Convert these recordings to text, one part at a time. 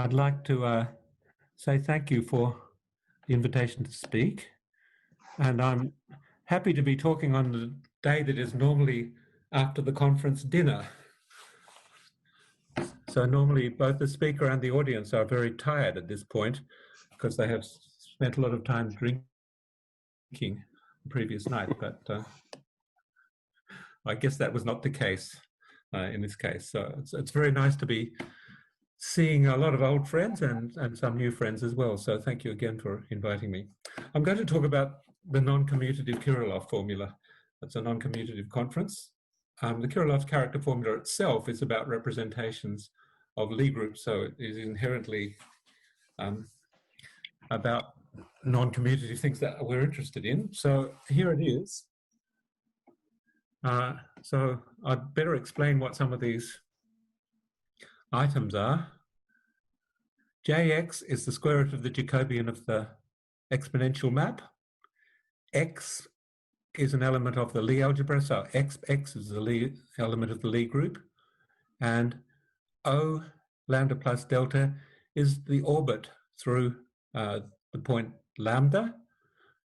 I'd like to say thank you for the invitation to speak. And I'm happy to be talking on the day that is normally after the conference dinner. So normally both the speaker and the audience are very tired at this point because they have spent a lot of time drinking the previous night, but I guess that was not the case in this case. So it's very nice to be seeing a lot of old friends and some new friends as well. So thank you again for inviting me. I'm going to talk about the non-commutative Kirillov formula. It's a non-commutative conference. The Kirillov character formula itself is about representations of Lie groups, so it is inherently about non-commutative things that we're interested in. So here it is. So I'd better explain what some of these items are. Jx is the square root of the Jacobian of the exponential map. X is an element of the Lie algebra, so X is the Lie element of the Lie group. And O lambda plus delta is the orbit through the point lambda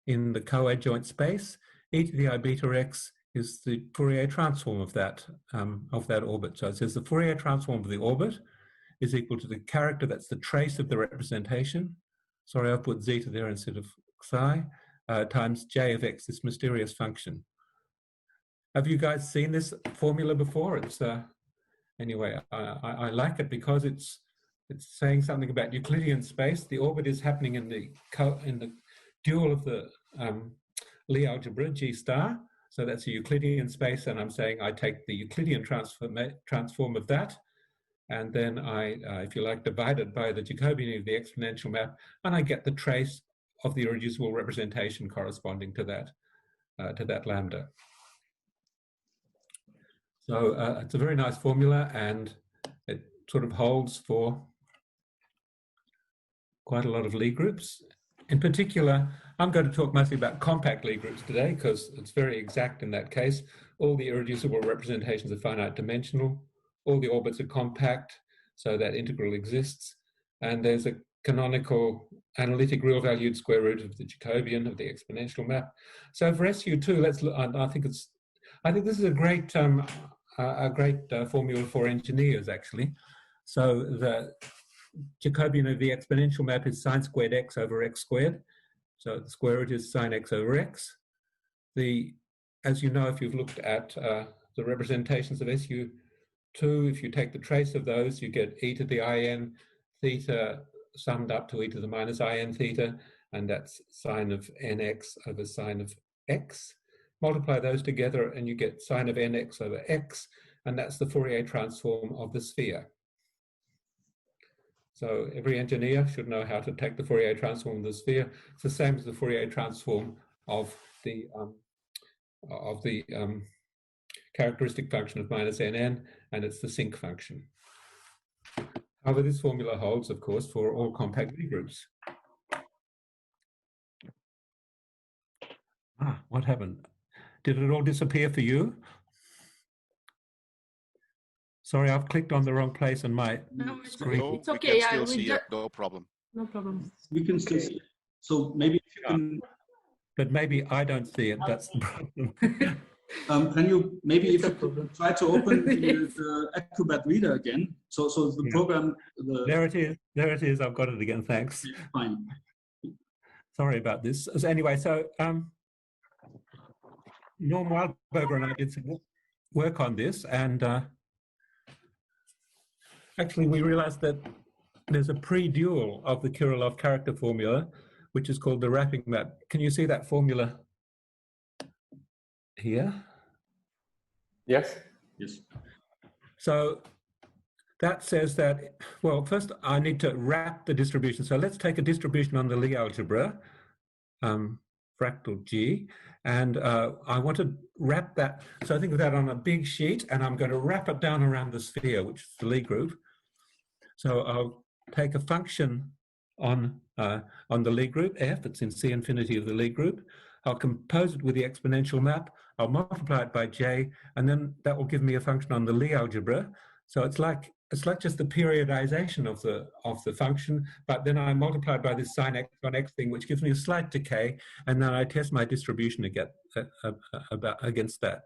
in the coadjoint space. E to the I beta x is the Fourier transform of that orbit. So it says the Fourier transform of the orbit is equal to the character that's the trace of the representation. Sorry, I put zeta there instead of psi, times j of x, this mysterious function. Have you guys seen this formula before? It's anyway, I like it because it's saying something about Euclidean space. The orbit is happening in the dual of the Lie algebra, G star. So that's a Euclidean space, and I'm saying I take the Euclidean transform of that, and then I, if you like, divide it by the Jacobian of the exponential map, and I get the trace of the irreducible representation corresponding to that lambda. So it's a very nice formula, and it sort of holds for quite a lot of Lie groups. In particular, I'm going to talk mostly about compact Lie groups today because it's very exact in that case. All the irreducible representations are finite dimensional. All the orbits are compact, so that integral exists. And there's a canonical analytic real valued square root of the Jacobian of the exponential map. So for SU2, let's look. I think this is a great formula for engineers actually. So the Jacobian of the exponential map is sine squared x over x squared. So the square root is sine x over x. As you know, if you've looked at the representations of SU2, if you take the trace of those, you get e to the in theta summed up to e to the minus in theta, and that's sine of nx over sine of x. Multiply those together and you get sine of nx over x, and that's the Fourier transform of the sphere. So every engineer should know how to take the Fourier transform of the sphere. It's the same as the Fourier transform of the characteristic function of minus nn, and it's the sinc function. However, this formula holds, of course, for all compact Lie groups. What happened? Did it all disappear for you? Sorry, I've clicked on the wrong place on my screen. No, it's okay. We can still see it, no problem. No problem. We can still see it. So maybe if you can... But maybe I don't see it, that's the problem. Can you, maybe if you try to open the Acrobat Reader again, so the program... There it is, I've got it again, thanks. Fine. Sorry about this. Anyway, so Norm Wildberger and I did some work on this, and actually we realized that there's a pre-dual of the Kirillov character formula, which is called the wrapping map. Can you see that formula here? Yes. Yes. So that says that, well, first I need to wrap the distribution. So let's take a distribution on the Lie algebra, fractal G, and I want to wrap that. So think of that on a big sheet, and I'm going to wrap it down around the sphere, which is the Lie group. So I'll take a function on the Lie group, f, it's in C infinity of the Lie group. I'll compose it with the exponential map. I'll multiply it by j, and then that will give me a function on the Lie algebra. So it's like it's like just the periodization of the function, but then I multiply by this sine x on x thing, which gives me a slight decay, and then I test my distribution against that.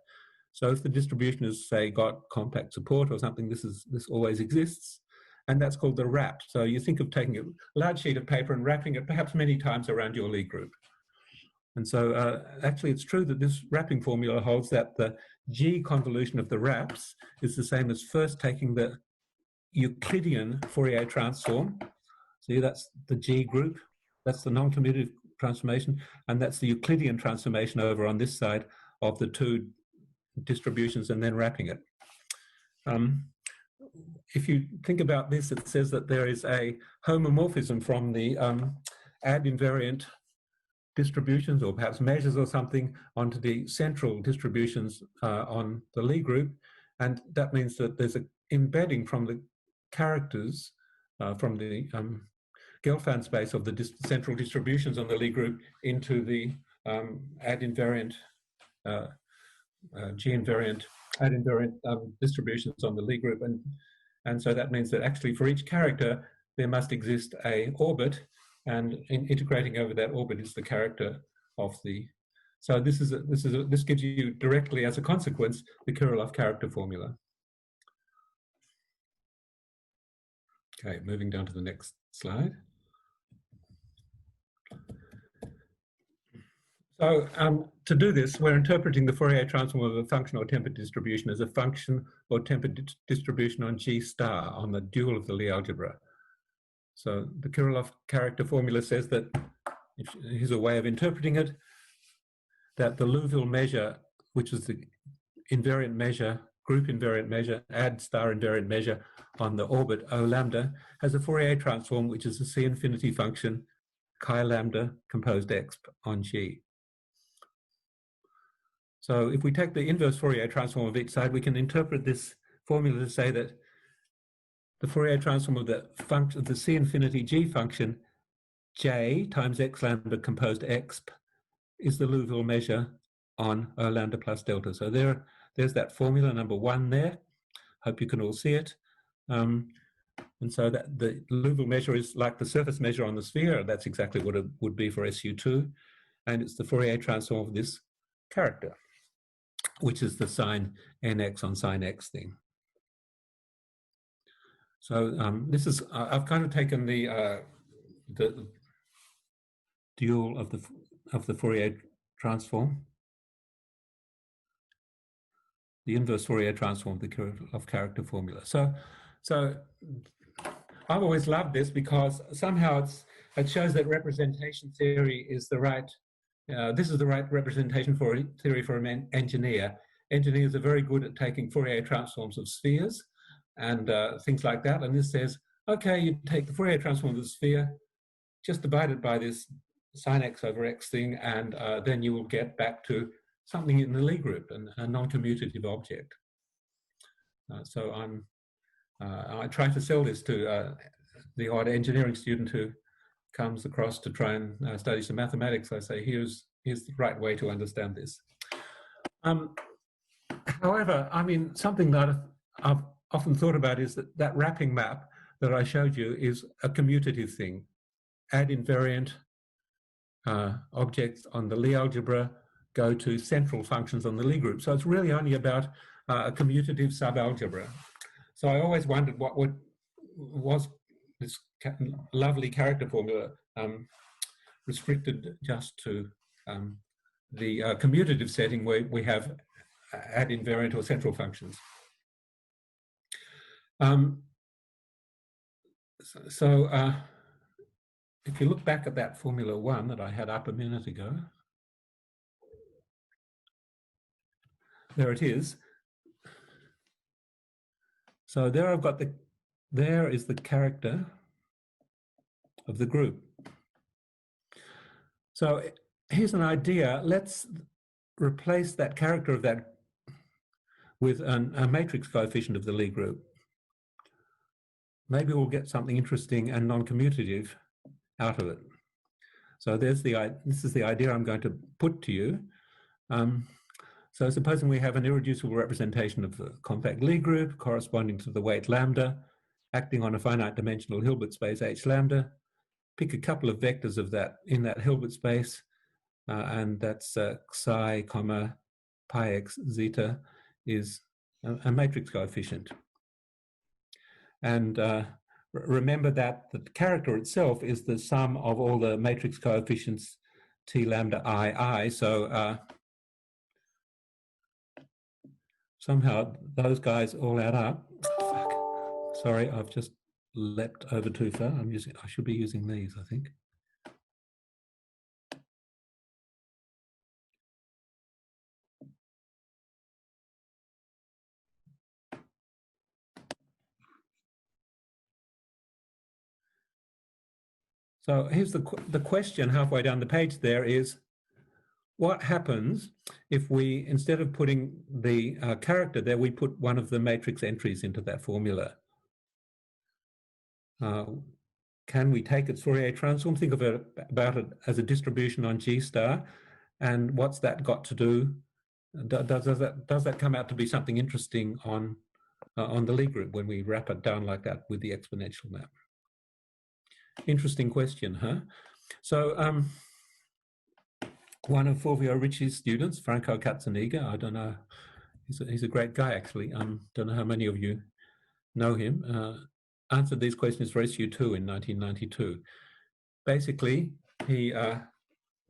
So if the distribution is, say, got compact support or something, this always exists, and that's called the wrap. So you think of taking a large sheet of paper and wrapping it perhaps many times around your Lie group. And so actually it's true that this wrapping formula holds that the G convolution of the wraps is the same as first taking the Euclidean Fourier transform. See, that's the G group, that's the non-commutative transformation, and that's the Euclidean transformation over on this side of the two distributions, and then wrapping it. If you think about this, it says that there is a homomorphism from the ad invariant distributions, or perhaps measures or something, onto the central distributions on the Lie group, and that means that there's an embedding from the characters from the Gelfand space of the central distributions on the Lie group into the ad invariant G invariant ad invariant distributions on the Lie group, and so that means that actually for each character there must exist a orbit, and in integrating over that orbit is the character of the. So this gives you directly as a consequence the Kirillov character formula. Okay, moving down to the next slide. So to do this, we're interpreting the Fourier transform of a function or tempered distribution as a function or tempered distribution on G star on the dual of the Lie algebra. So the Kirillov character formula says that, here's a way of interpreting it, that the Liouville measure, which is the invariant measure, group invariant measure, ad star invariant measure on the orbit O lambda, has a Fourier transform which is a C infinity function chi lambda composed exp on G. So if we take the inverse Fourier transform of each side, we can interpret this formula to say that the Fourier transform of the function of the C infinity G function J times x lambda composed exp is the Liouville measure on O lambda plus delta. So there's that formula number 1 there. Hope you can all see it. And so that the Liouville measure is like the surface measure on the sphere. That's exactly what it would be for SU2. And it's the Fourier transform of this character, which is the sine nx on sine x thing. So this is, I've kind of taken the dual of the Fourier transform, the inverse Fourier transform, the Kirillov character formula. So I've always loved this because somehow it shows that representation theory is the right, this is the right representation for theory for an engineer. Engineers are very good at taking Fourier transforms of spheres and things like that. And this says, okay, you take the Fourier transform of the sphere, just divide it by this sine x over x thing, and then you will get back to something in the Lie group, a non-commutative object. So I try to sell this to the odd engineering student who comes across to try and study some mathematics. I say, here's the right way to understand this. However, I mean, something that I've often thought about is that wrapping map that I showed you is a commutative thing. Ad invariant objects on the Lie algebra go to central functions on the Lie group. So it's really only about a commutative subalgebra. So I always wondered what was this lovely character formula restricted just to the commutative setting where we have ad invariant or central functions. If you look back at that Formula 1 that I had up a minute ago, there it is. So there I've got there is the character of the group. So here's an idea. Let's replace that character of that with a matrix coefficient of the Lie group. Maybe we'll get something interesting and non-commutative out of it. So this is the idea I'm going to put to you. So supposing we have an irreducible representation of the compact Lie group corresponding to the weight lambda acting on a finite dimensional Hilbert space H lambda. Pick a couple of vectors of that in that Hilbert space, and that's psi comma pi x zeta is a matrix coefficient. And remember that the character itself is the sum of all the matrix coefficients T lambda I. So somehow those guys all add up. Fuck. Sorry, I've just leapt over too far. I should be using these, I think. So here's the question halfway down the page there is, what happens if we, instead of putting the character there, we put one of the matrix entries into that formula? Can we take its Fourier transform, think about it as a distribution on G star, and what's that got to do? Does that come out to be something interesting on the Lie group when we wrap it down like that with the exponential map? Interesting question, huh? So one of Fulvio Ricci's students, Francois Katzenega, I don't know, he's a great guy actually. Don't know how many of you know him. Answered these questions for SU2 in 1992. Basically, he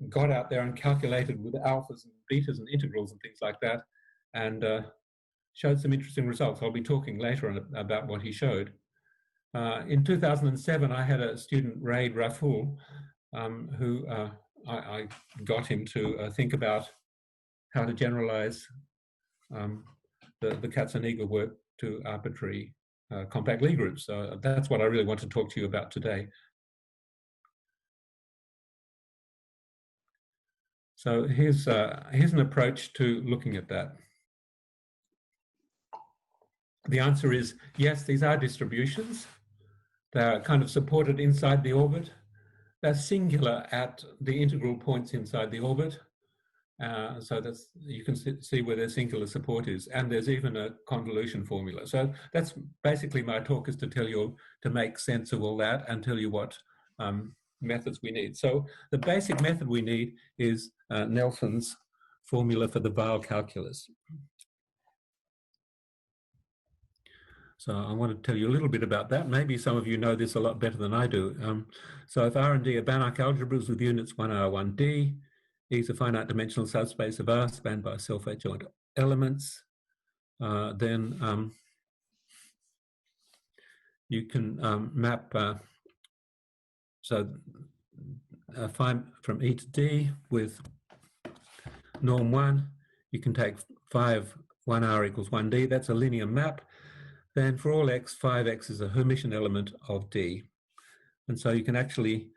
got out there and calculated with alphas and betas and integrals and things like that, and showed some interesting results. I'll be talking later about what he showed. In 2007, I had a student, Raid Raful, who I got him to think about how to generalize the Katzenega work to arbitrary compact Lie groups. So that's what I really want to talk to you about today. So here's an approach to looking at that. The answer is yes, these are distributions. They're kind of supported inside the orbit. They're singular at the integral points inside the orbit. So that's, you can see where their singular support is, and there's even a convolution formula. So that's basically my talk, is to tell you, to make sense of all that and tell you what methods we need. So the basic method we need is Nelson's formula for the Vowel calculus. So I want to tell you a little bit about that. Maybe some of you know this a lot better than I do. So if R and D are Banach algebras with units 1R, 1D, E is a finite dimensional subspace of R spanned by self-adjoint elements, then you can map, find from E to D with norm 1. You can take 5, 1R equals 1D. That's a linear map. Then for all x, 5x is a Hermitian element of D. And so you can actually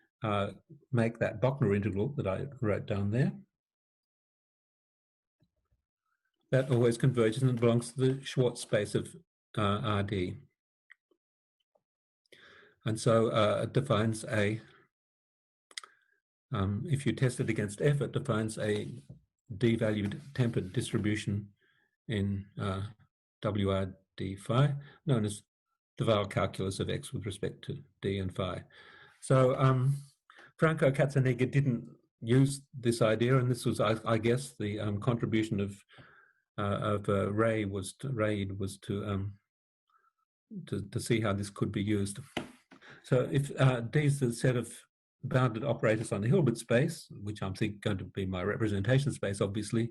make that Bochner integral that I wrote down there. That always converges and belongs to the Schwartz space of RD. And so it defines a, if you test it against F, it defines a D-valued tempered distribution in WRD phi, known as the Vowel calculus of X with respect to D and phi. So Francois Katzenega didn't use this idea, and this was, I guess, the contribution of Raid was to see how this could be used. So if D is the set of bounded operators on the Hilbert space, which I'm going to be my representation space, obviously,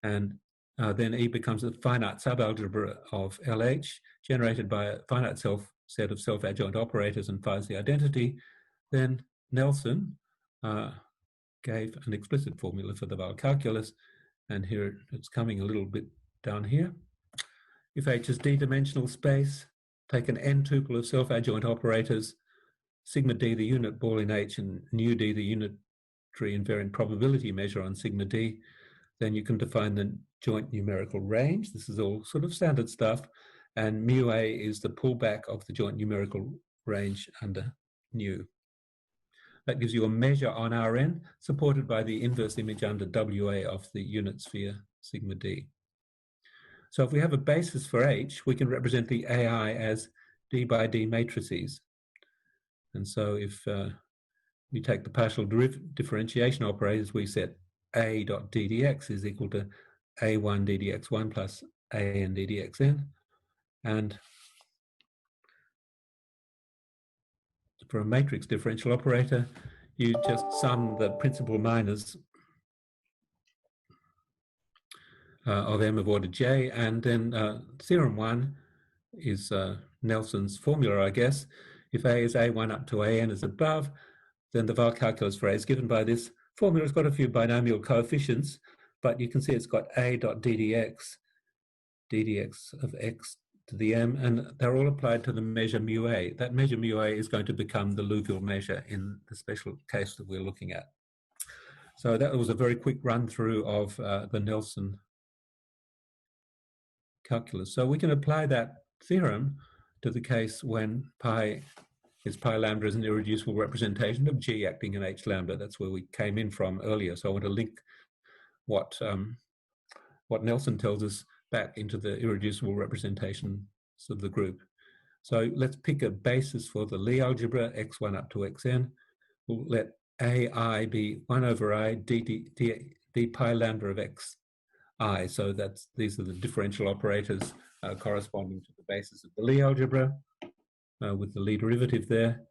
and then E becomes a finite subalgebra of LH generated by a finite set of self-adjoint operators, and phi is the identity, then Nelson gave an explicit formula for the Vowel calculus, and here it's coming a little bit down here. If H is D-dimensional space, take an n tuple of self-adjoint operators, sigma D the unit ball in H and nu D the unitary invariant probability measure on sigma D, then you can define the joint numerical range. This is all sort of standard stuff. And mu A is the pullback of the joint numerical range under nu. That gives you a measure on Rn, supported by the inverse image under WA of the unit sphere sigma D. So if we have a basis for H, we can represent the AI as d by d matrices. And so if we take the partial differentiation operators, we set a dot ddx is equal to a1 ddx1 plus an ddxn. And for a matrix differential operator, you just sum the principal minors of m of order j, and then theorem 1 is Nelson's formula, I guess. If a is a1 up to an is above, then the Vowel calculus for a is given by this formula. It's got a few binomial coefficients, but you can see it's got a dot ddx of x to the m, and they're all applied to the measure mu a. That measure mu a is going to become the Liouville measure in the special case that we're looking at. So that was a very quick run through of the Nelson calculus. So we can apply that theorem to the case when pi lambda is an irreducible representation of G acting in H lambda. That's where we came in from earlier. So I want to link what Nelson tells us back into the irreducible representations of the group. So let's pick a basis for the Lie algebra, x1 up to xn. We'll let ai be 1 over I d pi lambda of x I. So these are the differential operators corresponding to the basis of the Lie algebra with the Lie derivative there.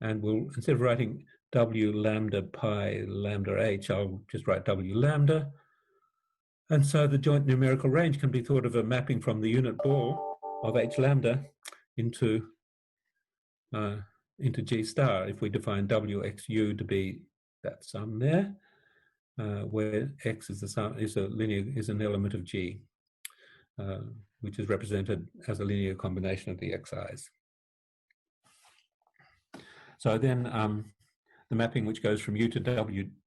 And we'll, instead of writing w lambda pi lambda h, I'll just write w lambda. And so the joint numerical range can be thought of a mapping from the unit ball of h lambda into G star, if we define wxu to be that sum there, where x is the sum, is an element of G, which is represented as a linear combination of the xi's. So then the mapping which goes from u to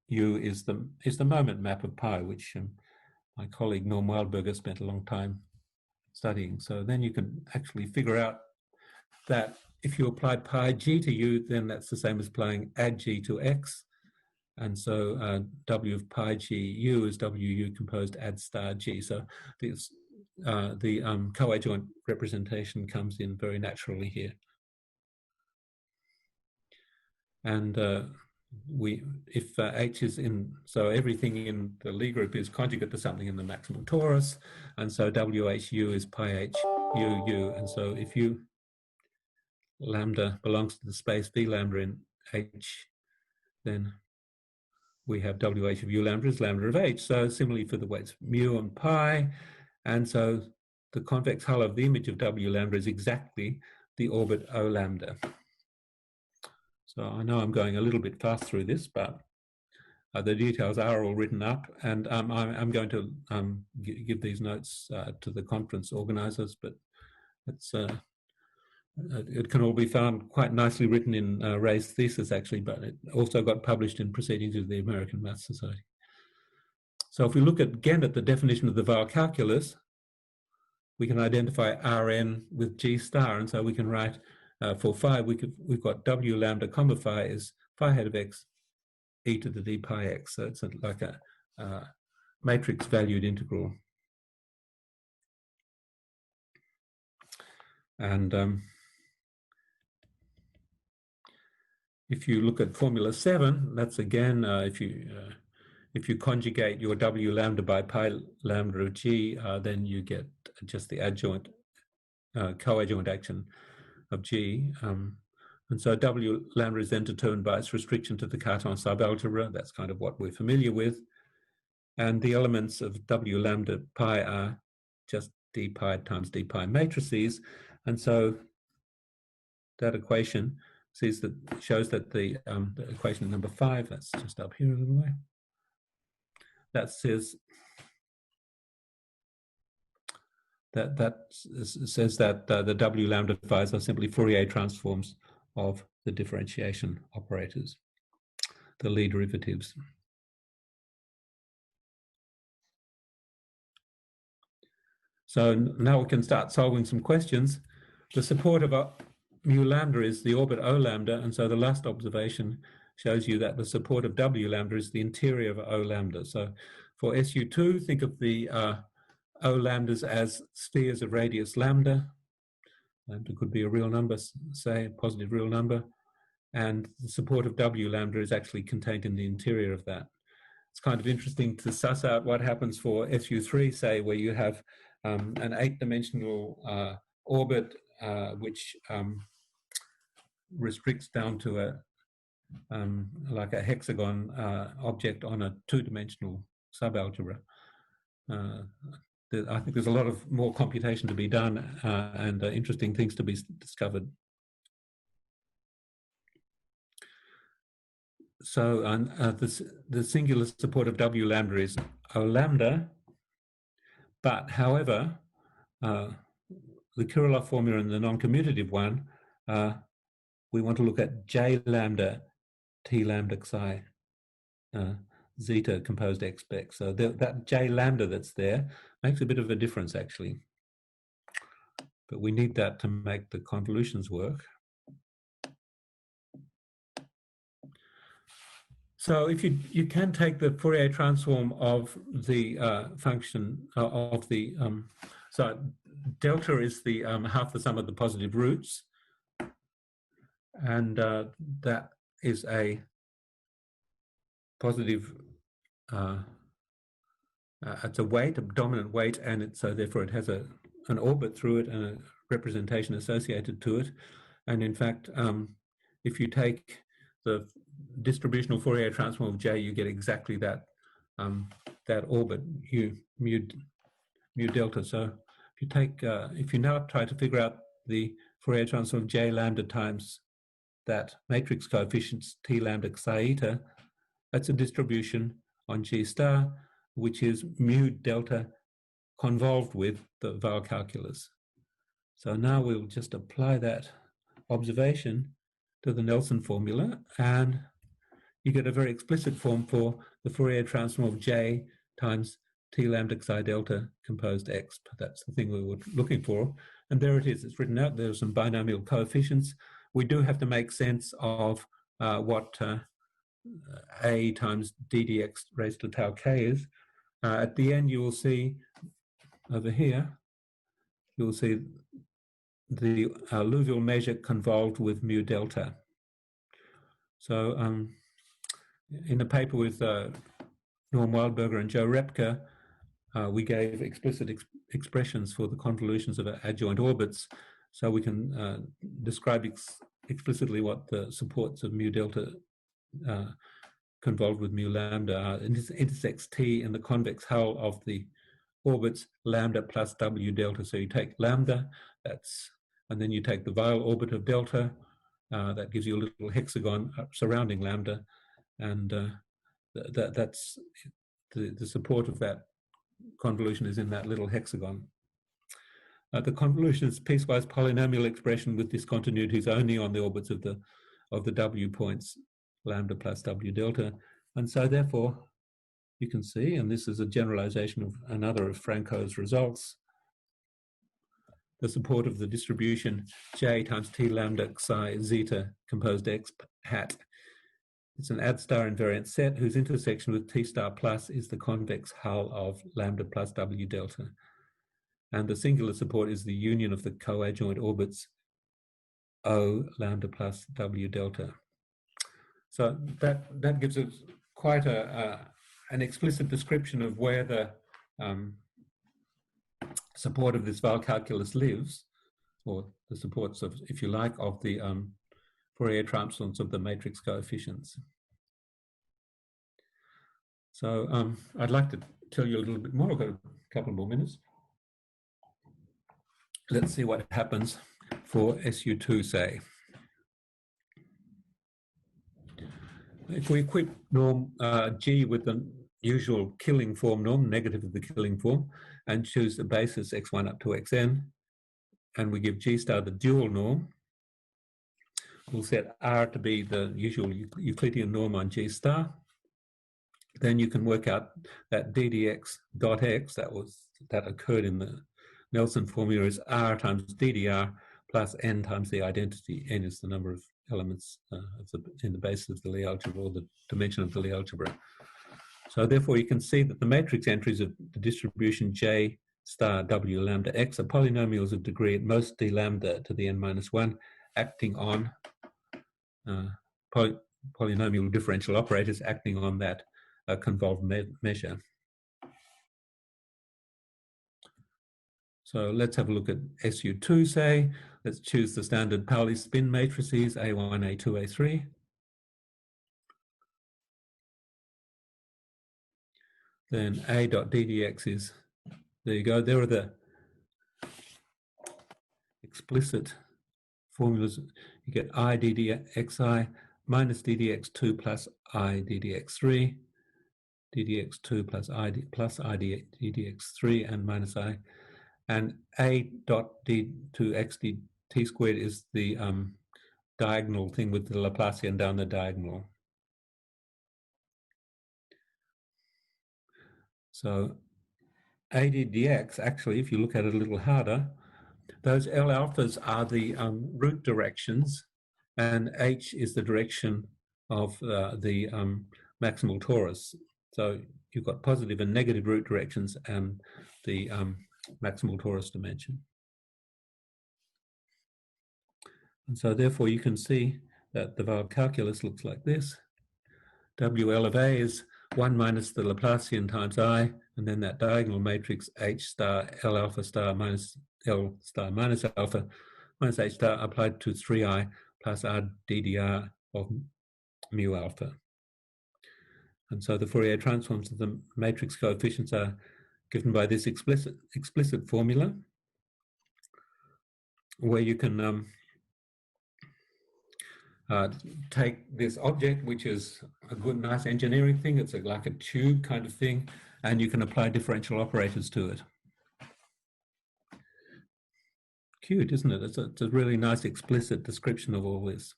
wu is the moment map of pi, which my colleague Norm Wildberger spent a long time studying. So then you can actually figure out that if you apply pi g to u, then that's the same as applying add g to x. And so w of pi g u is wu composed add star g. So this, the coadjoint representation comes in very naturally here. And if H is in, so everything in the Lie group is conjugate to something in the maximal torus, and so WHU is pi H U U, and so if U lambda belongs to the space V lambda in H, then we have WH of U lambda is lambda of H. So similarly for the weights mu and pi, and so the convex hull of the image of W lambda is exactly the orbit O lambda. So I know I'm going a little bit fast through this, but the details are all written up, and I'm going to give these notes to the conference organizers, but it can all be found quite nicely written in Ray's thesis, actually, but it also got published in Proceedings of the American Math Society. So if we look again at the definition of the Vowel calculus, we can identify Rn with G star, and so we can write for phi, we've got W lambda comma phi is phi hat of x e to the d pi x. So it's like a matrix valued integral. And if you look at formula 7, that's again, if you conjugate your W lambda by pi lambda of G, then you get just the adjoint, coadjoint action of G. And so W lambda is then determined by its restriction to the Cartan subalgebra. That's kind of what we're familiar with. And the elements of W lambda pi are just d pi times d pi matrices. And so that equation shows that the equation number 5, that's just up here a little way, that says that the W lambda phi's are simply Fourier transforms of the differentiation operators, the Lie derivatives. So now we can start solving some questions. The support of mu lambda is the orbit O lambda, and so the last observation shows you that the support of W lambda is the interior of O lambda. So for SU2, think of the O lambdas as spheres of radius lambda. Lambda could be a real number, say, a positive real number. And the support of W lambda is actually contained in the interior of that. It's kind of interesting to suss out what happens for SU3, say, where you have an 8-dimensional orbit which restricts down to a like a hexagon object on a 2-dimensional subalgebra. I think there's a lot of more computation to be done and interesting things to be discovered. So the singular support of W lambda is O lambda, but however, the Kirillov formula and the non-commutative one, we want to look at J lambda T lambda psi zeta composed xpec. So that J lambda that's there makes a bit of a difference actually. But we need that to make the convolutions work. So if you can take the Fourier transform of the function of the, so delta is the half the sum of the positive roots, and that is a positive, it's a weight, a dominant weight, and so therefore it has an orbit through it and a representation associated to it. And in fact, if you take the distributional Fourier transform of J, you get exactly that that orbit mu delta. So if you take if you now try to figure out the Fourier transform of J lambda times that matrix coefficients T lambda psi eta, that's a distribution on G star, which is mu delta convolved with the Vowel calculus. So now we'll just apply that observation to the Nelson formula, and you get a very explicit form for the Fourier transform of J times T lambda psi delta composed X. That's the thing we were looking for. And there it is. It's written out. There are some binomial coefficients. We do have to make sense of what A times d dx raised to tau k is. At the end, you will see over here, you will see the alluvial measure convolved with mu delta. So in the paper with Norm Wildberger and Joe Repka, we gave explicit expressions for the convolutions of adjoint orbits, so we can describe explicitly what the supports of mu delta convolved with mu lambda are. And this intersects T in the convex hull of the orbits lambda plus W delta. So you take lambda, and then you take the Vowel orbit of delta, that gives you a little hexagon surrounding lambda, and that's the support of that convolution is in that little hexagon. The convolution is piecewise polynomial expression with discontinuities only on the orbits of the W points, lambda plus W delta, and so therefore you can see, and this is a generalization of another of Franco's results, the support of the distribution J times T lambda psi zeta composed X hat. It's an ad star invariant set whose intersection with T star plus is the convex hull of lambda plus W delta. And the singular support is the union of the coadjoint orbits O lambda plus W delta. So that gives us quite an explicit description of where the support of this Vowel calculus lives, or the supports of, if you like, of the Fourier transforms of the matrix coefficients. So I'd like to tell you a little bit more. I've got a couple more minutes. Let's see what happens for SU2, say. If we equip norm G with the usual killing form norm, negative of the killing form, and choose the basis x1 up to xn, and we give G star the dual norm, we'll set R to be the usual Euclidean norm on G star. Then you can work out that ddx dot x, that occurred in the Nelson formula, is R times ddr plus n times the identity. N is the number of elements in the basis of the Lie algebra, or the dimension of the Lie algebra. So therefore you can see that the matrix entries of the distribution J star w lambda x are polynomials of degree at most d lambda to the n minus 1 acting on polynomial differential operators acting on that convolved measure. So let's have a look at SU2, say. Let's choose the standard Pauli spin matrices A1, A2, A3. Then A dot ddx is, there you go, there are the explicit formulas. You get I ddxi minus ddx2 plus I ddx3, ddx2 plus I ddx3 and minus I. And A dot d2x dt squared is the diagonal thing with the Laplacian down the diagonal. So A ddx, actually, if you look at it a little harder, those L alphas are the root directions, and H is the direction of the maximal torus. So you've got positive and negative root directions and the maximal torus dimension. And so therefore you can see that the Vowel calculus looks like this. WL of A is 1 minus the Laplacian times I, and then that diagonal matrix H star L alpha star minus L star minus alpha minus H star applied to 3I plus R ddr of mu alpha. And so the Fourier transforms of the matrix coefficients are given by this explicit formula, where you can take this object, which is a good, nice engineering thing. It's like a tube kind of thing, and you can apply differential operators to it. Cute, isn't it? It's a really nice explicit description of all this.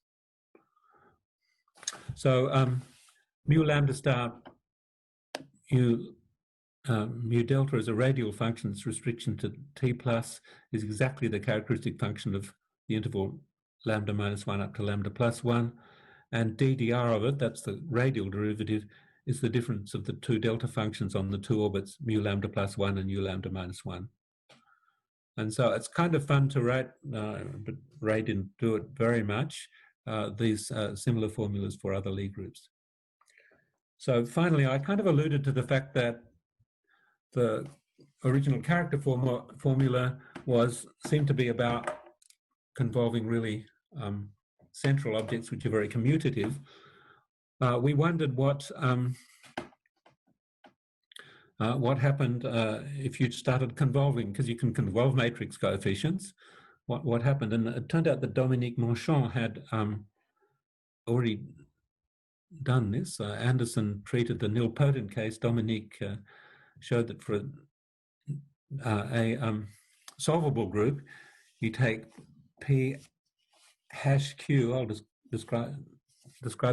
So mu lambda star mu delta is a radial function. Its restriction to t plus is exactly the characteristic function of the interval lambda minus 1 up to lambda plus 1. And ddr of it, that's the radial derivative, is the difference of the two delta functions on the two orbits, mu lambda plus 1 and mu lambda minus 1. And so it's kind of fun to write, but Ray didn't do it very much, these similar formulas for other Lie groups. So finally, I kind of alluded to the fact that the original character formula seemed to be about convolving really central objects which are very commutative. We wondered what happened if you started convolving, because you can convolve matrix coefficients. What happened? And it turned out that Dominique Manchon had already done this. Anderson treated the nilpotent case. Dominique showed that for a solvable group, you take P hash Q. I'll just describe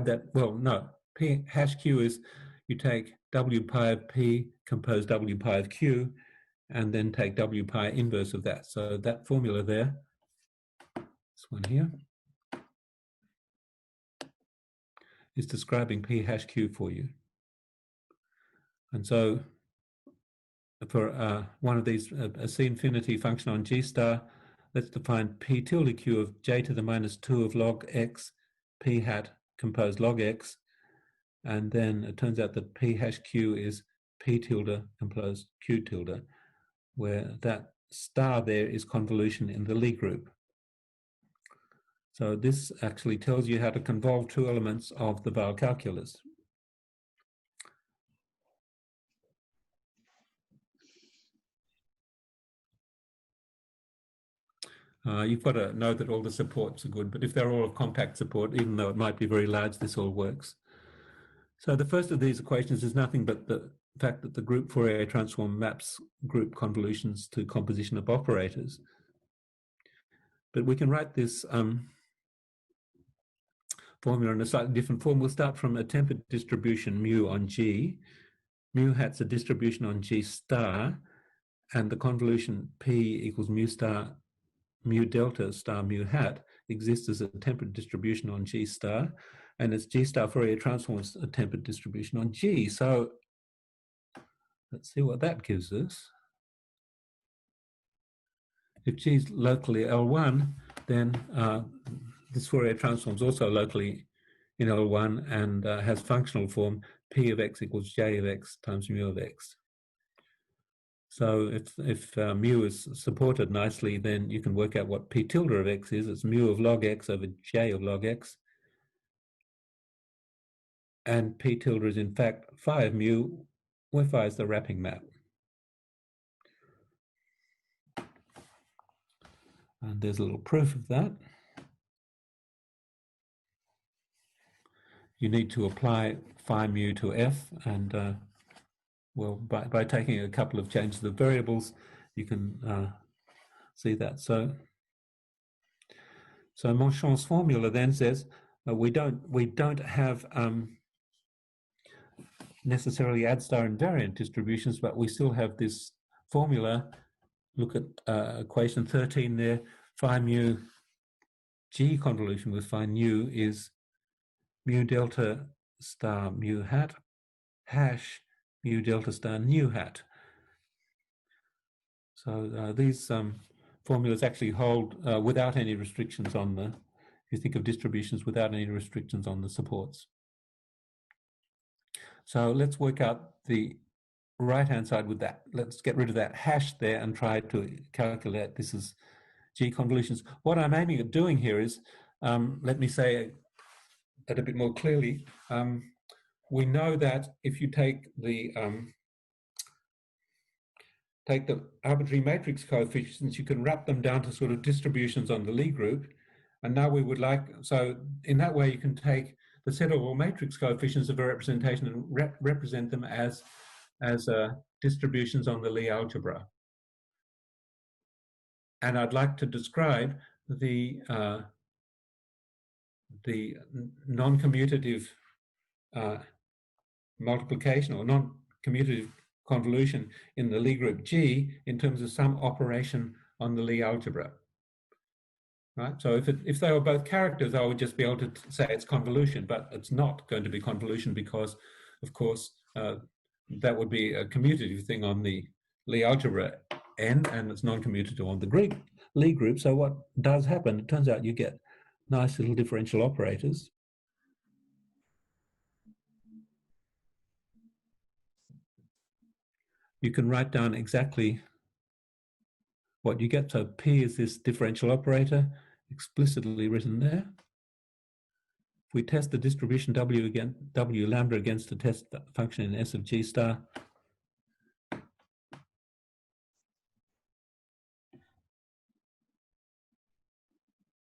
that. Well, no. P hash Q is you take W pi of P, compose W pi of Q, and then take W pi inverse of that. So that formula there, this one here, is describing P hash Q for you. And so for one of these, a C infinity function on G star, let's define P tilde Q of J to the minus 2 of log X, P hat compose log X, and then it turns out that P hash Q is P tilde compose Q tilde, where that star there is convolution in the Lie group. So this actually tells you how to convolve two elements of the Vowel calculus. You've got to know that all the supports are good, but if they're all of compact support, even though it might be very large, this all works. So the first of these equations is nothing but the fact that the group Fourier transform maps group convolutions to composition of operators. But we can write this formula in a slightly different form. We'll start from a tempered distribution mu on G. Mu hat's a distribution on G star, and the convolution P equals mu star mu delta star mu hat exists as a tempered distribution on G star, and its G star Fourier transforms a tempered distribution on G. So let's see what that gives us. if G is locally L1, then this Fourier transform is also locally in L1 and has functional form P of x equals J of x times mu of x. So if mu is supported nicely, then you can work out what P tilde of x is. It's mu of log x over J of log x. And P tilde is in fact phi of mu, where phi is the wrapping map. And there's a little proof of that. You need to apply phi mu to F, and well, by taking a couple of changes of variables, you can see that. So Moncham's formula then says we don't have necessarily add star invariant distributions, but we still have this formula. Look at equation 13 there. Phi mu G convolution with phi nu is mu delta star mu hat hash mu delta star nu hat. So these formulas actually hold without any restrictions on the, if you think of distributions without any restrictions on the supports. So let's work out the right-hand side with that. Let's get rid of that hash there and try to calculate this is G convolutions. What I'm aiming at doing here is, let me say that a bit more clearly. We know that if you take the arbitrary matrix coefficients, you can wrap them down to sort of distributions on the Lie group. And now we would like, so in that way you can take the set of all matrix coefficients of a representation and represent them as distributions on the Lie algebra. And I'd like to describe the non-commutative multiplication or non-commutative convolution in the Lie group G in terms of some operation on the Lie algebra. Right? So if they were both characters, I would just be able to say it's convolution, but it's not going to be convolution because, of course, that would be a commutative thing on the Lie algebra end, and it's non-commutative on the Lie group. So what does happen, it turns out you get nice little differential operators. You can write down exactly what you get. So P is this differential operator, explicitly written there. If we test the distribution W lambda against the test function in S of G star,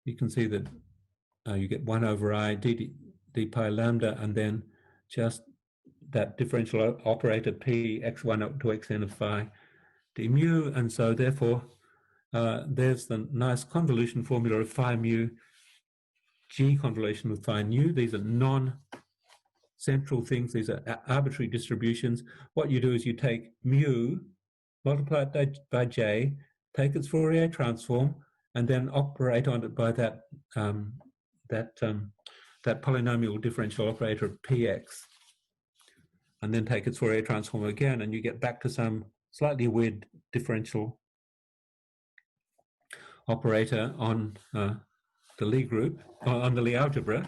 you can see that you get 1 over I d pi lambda, and then just that differential operator P x1 to xn of phi d mu, and so therefore there's the nice convolution formula of phi mu G convolution with phi nu. These are non-central things. These are arbitrary distributions. What you do is you take mu, multiply it by J, take its Fourier transform, and then operate on it by that polynomial differential operator of Px, and then take its Fourier transform again, and you get back to some slightly weird differential operator on the Lie group, on the Lie algebra,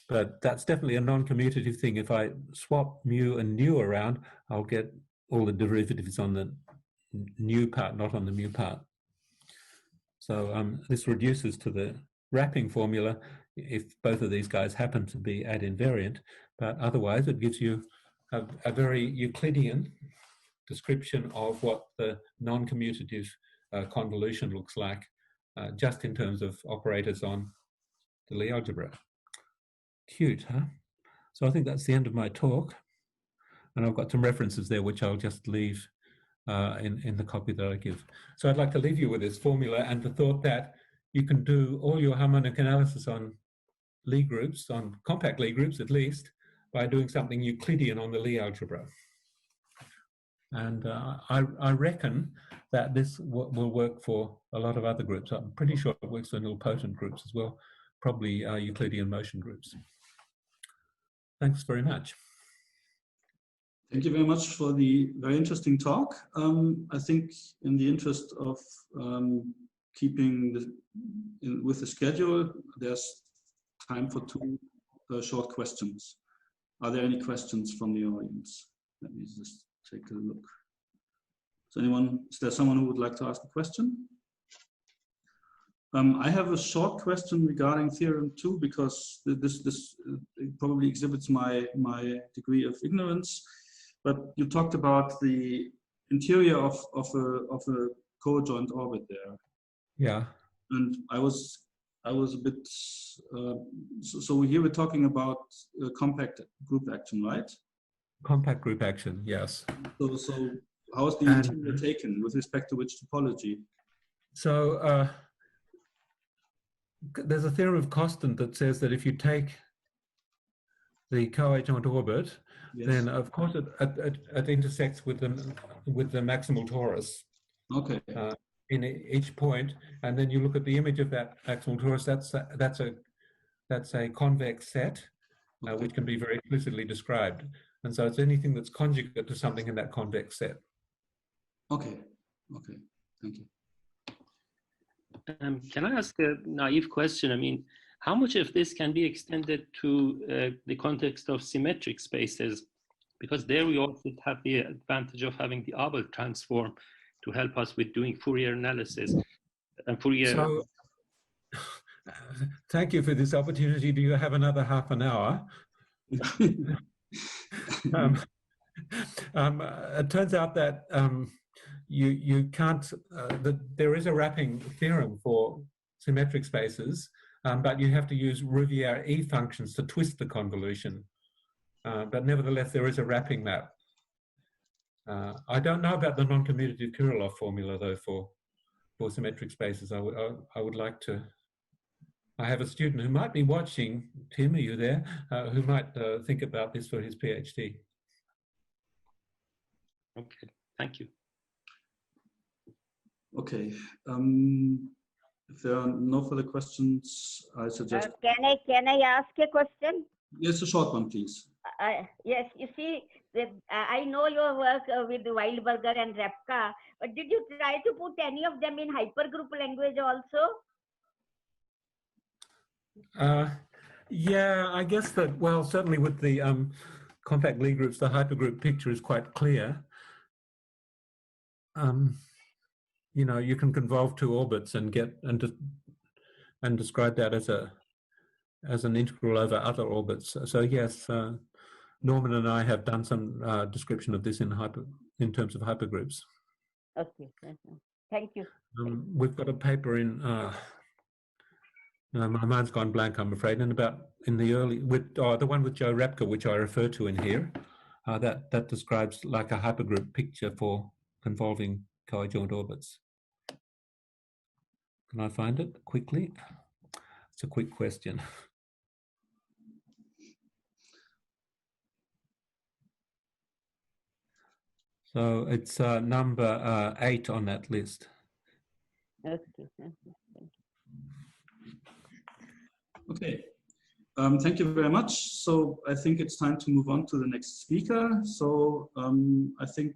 but that's definitely a non-commutative thing. If I swap mu and nu around, I'll get all the derivatives on the nu part, not on the mu part. So this reduces to the wrapping formula if both of these guys happen to be ad invariant, but otherwise it gives you a very Euclidean description of what the non-commutative convolution looks like, just in terms of operators on the Lie algebra. Cute, huh? So I think that's the end of my talk. And I've got some references there, which I'll just leave in the copy that I give. So I'd like to leave you with this formula and the thought that you can do all your harmonic analysis on Lie groups, on compact Lie groups at least, by doing something Euclidean on the Lie algebra. And I reckon that this will work for a lot of other groups. I'm pretty sure it works for nilpotent groups as well, probably Euclidean motion groups. Thanks very much. Thank you very much for the very interesting talk. I think in the interest of keeping with the schedule, there's time for two short questions. Are there any questions from the audience? Let me just take a look. Is there someone who would like to ask a question? I have a short question regarding theorem 2 because this probably exhibits my degree of ignorance. But you talked about the interior of a coadjoint orbit there. Yeah. And I was a bit. So here we're talking about compact group action, right? Compact group action, yes. So how is the interior taken with respect to which topology? So there's a theorem of constant that says that if you take the coadjoint orbit, yes, then of course it intersects with the maximal torus. Okay. In each point, and then you look at the image of that maximal torus. That's a convex set, okay, which can be very explicitly described. And so it's anything that's conjugate to something in that convex set. Okay. Okay. Thank you. Can I ask a naive question? I mean, how much of this can be extended to the context of symmetric spaces? Because there we also have the advantage of having the Abel transform to help us with doing Fourier analysis. And Fourier. So, thank you for this opportunity. Do you have another half an hour? It turns out that you can't, there is a wrapping theorem for symmetric spaces, but you have to use Rouvier E functions to twist the convolution. But nevertheless, there is a wrapping map. I don't know about the non-commutative Kirillov formula though for symmetric spaces. I would like to. I have a student who might be watching. Tim, are you there? Who might think about this for his PhD. Okay, thank you. Okay. If there are no further questions, I suggest. Can I ask a question? Yes, a short one, please. Yes, you see, I know your work with Wildberger and Repka, but did you try to put any of them in hypergroup language also? Yeah, I guess that, well, certainly with the compact Lie groups, the hypergroup picture is quite clear. You know, you can convolve two orbits and get and describe that as an integral over other orbits. So yes, Norman and I have done some description of this in terms of hypergroups. Okay, thank you. We've got a paper in. My mind's gone blank, I'm afraid. And in the early the one with Joe Rapka, which I refer to in here, that describes like a hypergroup picture for convolving coadjoint orbits. Can I find it quickly? It's a quick question. So it's number 8 on that list. Okay. Thank you very much. So I think it's time to move on to the next speaker. So I think